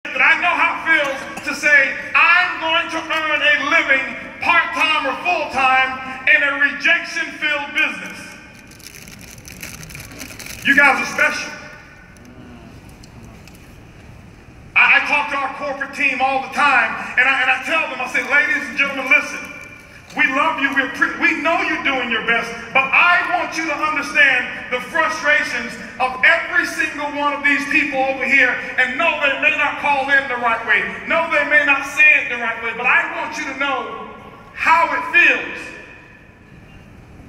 That I know how it feels to say, I'm going to earn a living part-time or full-time in a rejection-filled business. You guys are special. I talk to our corporate team all the time, and I tell them, I say, ladies and gentlemen, listen. We love you, we know you're doing your best, but I want you to understand the frustrations of every single one of these people over here, and no, they may not call in the right way. No, they may not say it the right way, but I want you to know how it feels,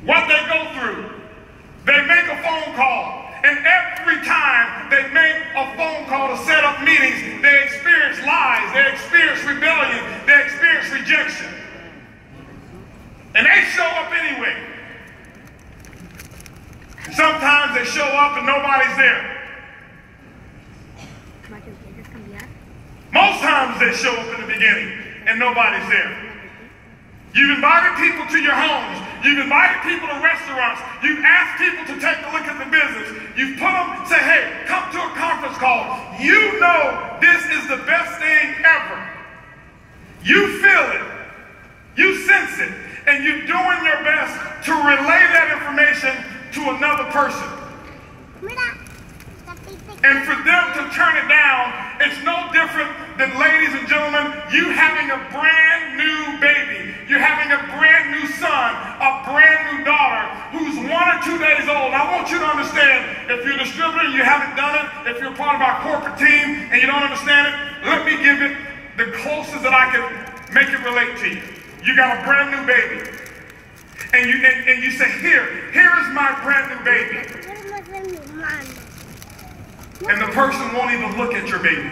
what they go through. They make a phone call, and every time they make a phone call to set up meetings, they experience lies, they experience rebellion, they experience rejection. And they show up anyway. Sometimes they show up and nobody's there. Most times they show up in the beginning and nobody's there. You've invited people to your homes. You've invited people to restaurants. You've asked people to take a look at the business. You've put them, say, hey, come to a conference call. You know this is the best thing ever. You feel it. You sense it. And you're doing your best to relay that information to another person. And for them to turn it down, it's no different than, ladies and gentlemen, you having a brand new baby. You're having a brand new son, a brand new daughter who's 1 or 2 days old. I want you to understand, if you're a distributor and you haven't done it, if you're part of our corporate team and you don't understand it, let me give it the closest that I can make it relate to you. You got a brand new baby, and you say, here is my brand new baby. And the person won't even look at your baby.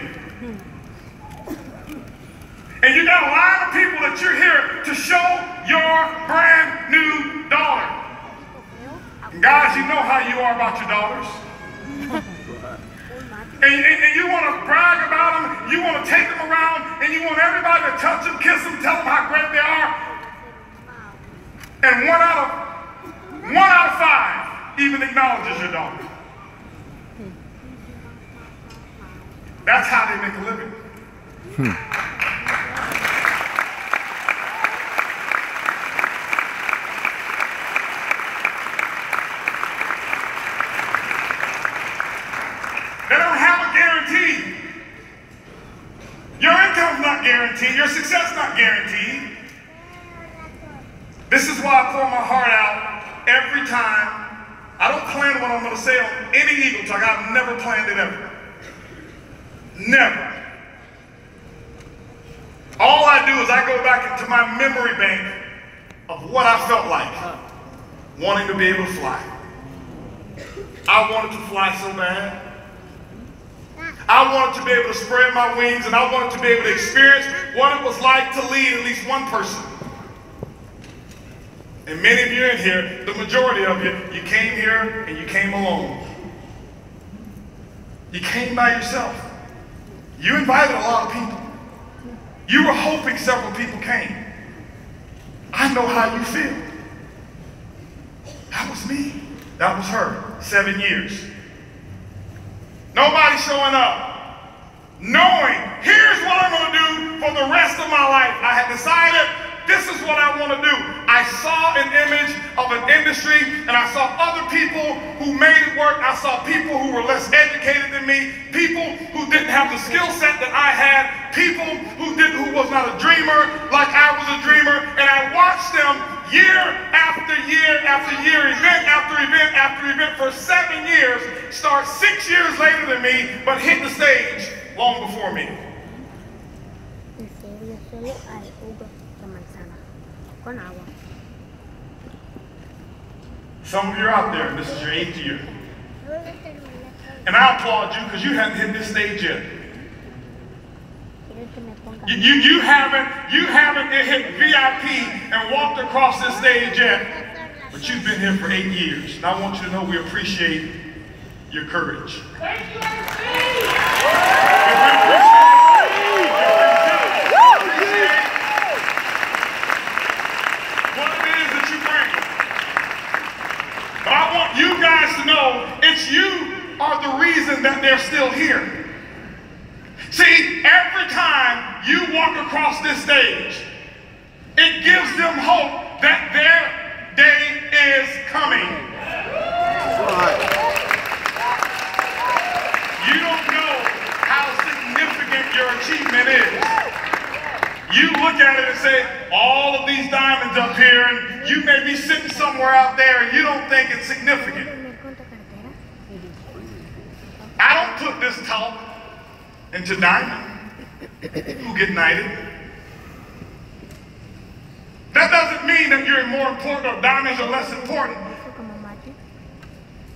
And you got a line of people that you're here to show your brand new daughter. And guys, you know how you are about your daughters. And you want to brag about them, you want to take them around, and you want everybody to touch them, kiss them, tell them how great they are. And one out of 5 even acknowledges your daughter. That's how they make a living. Your income's not guaranteed. Your success not guaranteed. This is why I pour my heart out every time. I don't plan what I'm going to say on any Eagle Talk. I've never planned it ever. Never. All I do is I go back into my memory bank of what I felt like wanting to be able to fly. I wanted to fly so bad. I wanted to be able to spread my wings, and I wanted to be able to experience what it was like to lead at least one person. And many of you in here, the majority of you, you came here and you came alone. You came by yourself. You invited a lot of people. You were hoping several people came. I know how you feel. That was me. That was her. 7 years. Nobody showing up, knowing, here's what I'm going to do for the rest of my life. I had decided this is what I want to do. I saw an image of an industry, and I saw other people who made it work. I saw people who were less educated than me, people who didn't have the skill set that I had, people who was not a dreamer like I was a dreamer, and I watched them year after year after year, event after event after event for 7 years, start 6 years later than me, but hit the stage long before me. Some of you are out there, and this is your 8th year. And I applaud you because you haven't hit this stage yet. You haven't hit VIP and walked across this stage yet, but you've been here for 8 years. And I want you to know we appreciate your courage. Thank you, what it is that you bring. But I want you guys to know it's you are the reason that they're still here. See, you walk across this stage, it gives them hope that their day is coming. You don't know how significant your achievement is. You look at it and say, all of these diamonds up here, and you may be sitting somewhere out there and you don't think it's significant. I don't put this talk into Diamond, who get knighted. That doesn't mean that you're more important or diamonds are less important.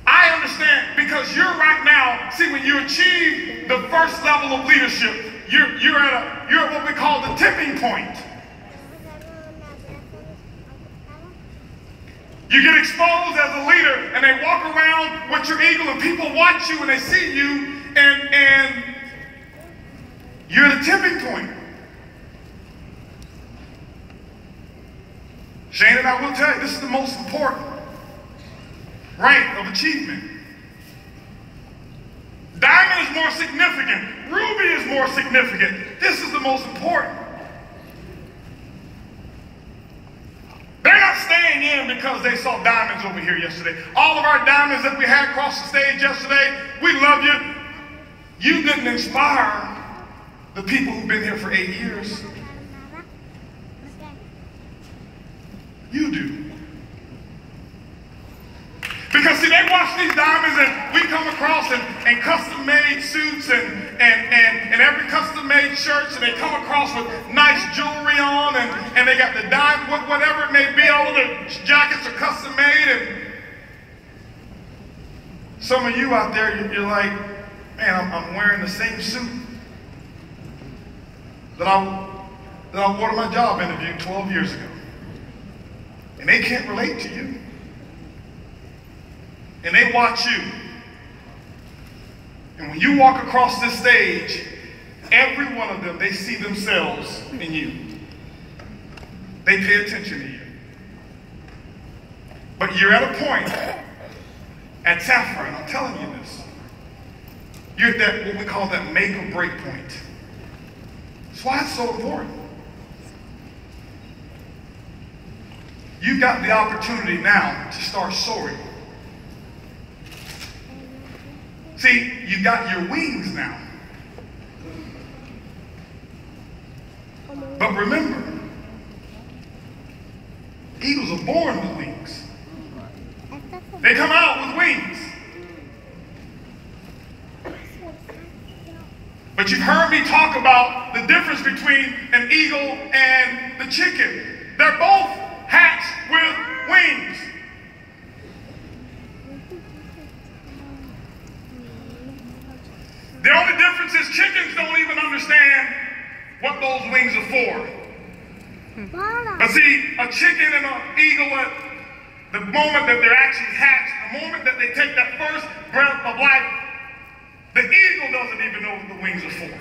I understand, because you're right now, see, when you achieve the first level of leadership, you're at what we call the tipping point. You get exposed as a leader, and they walk around with your eagle, and people watch you, and they see you, and you're at a tipping point. Shane and I will tell you, this is the most important rank of achievement. Diamond is more significant. Ruby is more significant. This is the most important. They're not staying in because they saw diamonds over here yesterday. All of our diamonds that we had across the stage yesterday, we love you. You didn't inspire the people who've been here for 8 years. You do. Because see, they watch these diamonds, and we come across and custom-made suits and every custom-made shirts, and they come across with nice jewelry on, and they got the diamond, whatever it may be, all of the jackets are custom-made, and some of you out there, you're like, man, I'm wearing the same suit that I wore to my job interview 12 years ago. And they can't relate to you. And they watch you. And when you walk across this stage, every one of them, they see themselves in you. They pay attention to you. But you're at a point at Sapphire, and I'm telling you this. You're at that, what we call that make or break point. That's why it's so important. You've got the opportunity now to start soaring. See, you've got your wings now. But remember, eagles are born with wings. They come out with wings. But you've heard me talk about the difference between an eagle and the chicken. They're both hatched with wings. The only difference is chickens don't even understand what those wings are for. But see, a chicken and an eagle, at the moment that they're actually hatched, the moment that they take that first breath of life, the eagle doesn't even know what the wings are for.